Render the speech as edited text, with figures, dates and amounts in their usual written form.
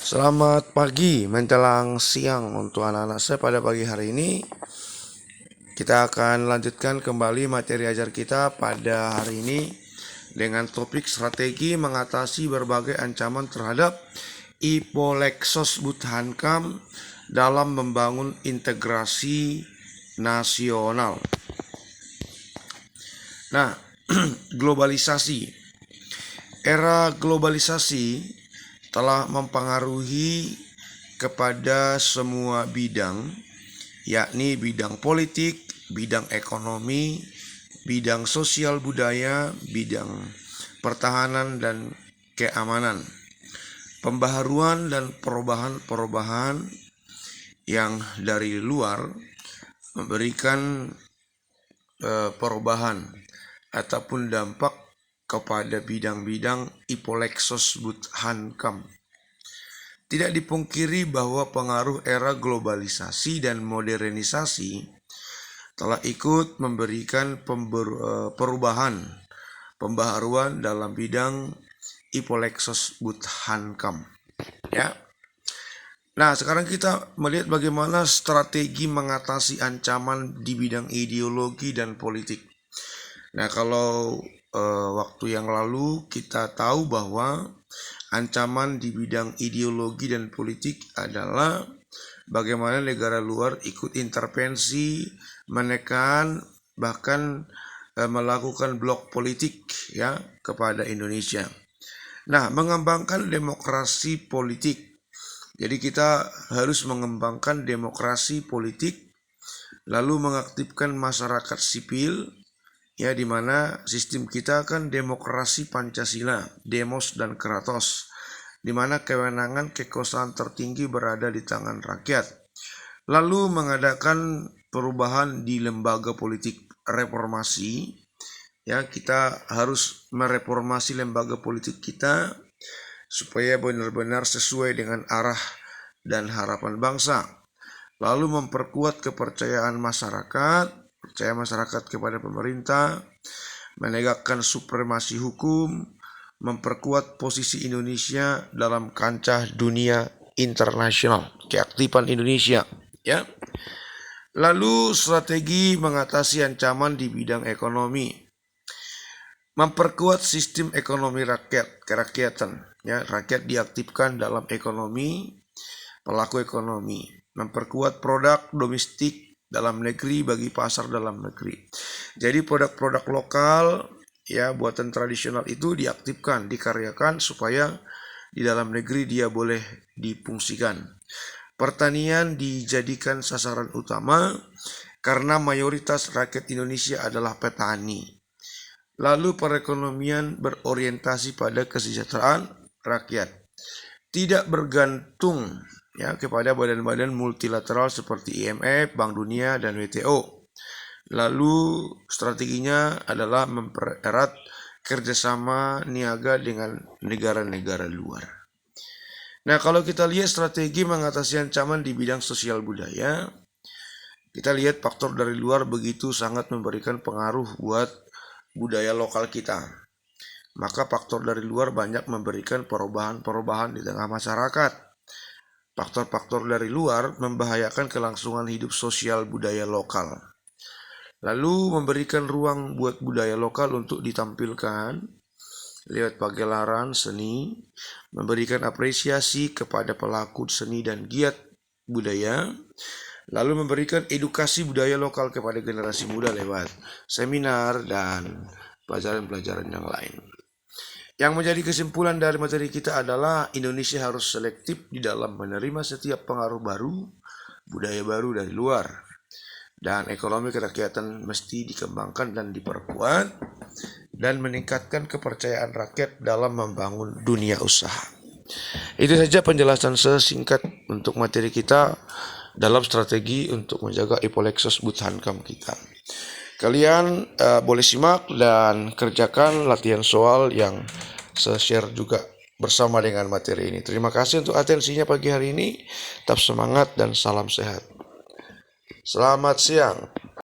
Selamat pagi menjelang siang untuk anak-anak saya. Pada pagi hari ini kita akan lanjutkan kembali materi ajar kita pada hari ini dengan topik strategi mengatasi berbagai ancaman terhadap Ipolexos Buthankam dalam membangun integrasi nasional. Nah, globalisasi. Era globalisasi telah mempengaruhi kepada semua bidang, yakni bidang politik, bidang ekonomi, bidang sosial budaya, bidang pertahanan dan keamanan. Pembaharuan dan perubahan-perubahan yang dari luar memberikan perubahan ataupun dampak kepada bidang-bidang Ipolexos Buthankam. Tidak dipungkiri bahwa pengaruh era globalisasi dan modernisasi telah ikut memberikan pembaharuan dalam bidang Ipolexos Buthankam. Ya. Nah, sekarang kita melihat bagaimana strategi mengatasi ancaman di bidang ideologi dan politik. Nah, kalau waktu yang lalu kita tahu bahwa ancaman di bidang ideologi dan politik adalah bagaimana negara luar ikut intervensi, menekan, bahkan melakukan blok politik ya kepada Indonesia. Nah, mengembangkan demokrasi politik. Jadi kita harus mengembangkan demokrasi politik, lalu mengaktifkan masyarakat sipil, ya, di mana sistem kita kan demokrasi Pancasila, demos dan kratos, di mana kewenangan kekuasaan tertinggi berada di tangan rakyat. Lalu mengadakan perubahan di lembaga politik, reformasi. Ya, kita harus mereformasi lembaga politik kita supaya benar-benar sesuai dengan arah dan harapan bangsa. Lalu memperkuat kepercayaan masyarakat, percaya masyarakat kepada pemerintah, menegakkan supremasi hukum, memperkuat posisi Indonesia dalam kancah dunia internasional, keaktifan Indonesia, ya. Lalu strategi mengatasi ancaman di bidang ekonomi, memperkuat sistem ekonomi rakyat, kerakyatan, ya, rakyat diaktifkan dalam ekonomi, pelaku ekonomi, memperkuat produk domestik dalam negeri bagi pasar dalam negeri. Jadi produk-produk lokal, ya, buatan tradisional itu diaktifkan, dikaryakan supaya di dalam negeri dia boleh difungsikan. Pertanian dijadikan sasaran utama karena mayoritas rakyat Indonesia adalah petani. Lalu perekonomian berorientasi pada kesejahteraan rakyat, tidak bergantung ya kepada badan-badan multilateral seperti IMF, Bank Dunia, dan WTO. Lalu strateginya adalah mempererat kerjasama niaga dengan negara-negara luar. Nah, kalau kita lihat strategi mengatasi ancaman di bidang sosial budaya, kita lihat faktor dari luar begitu sangat memberikan pengaruh buat budaya lokal kita. Maka faktor dari luar banyak memberikan perubahan-perubahan di tengah masyarakat. Faktor-faktor dari luar membahayakan kelangsungan hidup sosial budaya lokal. Lalu memberikan ruang buat budaya lokal untuk ditampilkan lewat pagelaran seni, memberikan apresiasi kepada pelaku seni dan giat budaya, lalu memberikan edukasi budaya lokal kepada generasi muda lewat seminar dan pelajaran-pelajaran yang lain. Yang menjadi kesimpulan dari materi kita adalah Indonesia harus selektif di dalam menerima setiap pengaruh baru, budaya baru dari luar. Dan ekonomi kerakyatan mesti dikembangkan dan diperkuat dan meningkatkan kepercayaan rakyat dalam membangun dunia usaha. Itu saja penjelasan sesingkat untuk materi kita dalam strategi untuk menjaga Ipolexos Buthankam kita. Kalian boleh simak dan kerjakan latihan soal yang saya share juga bersama dengan materi ini. Terima kasih untuk atensinya pagi hari ini. Tetap semangat dan salam sehat. Selamat siang.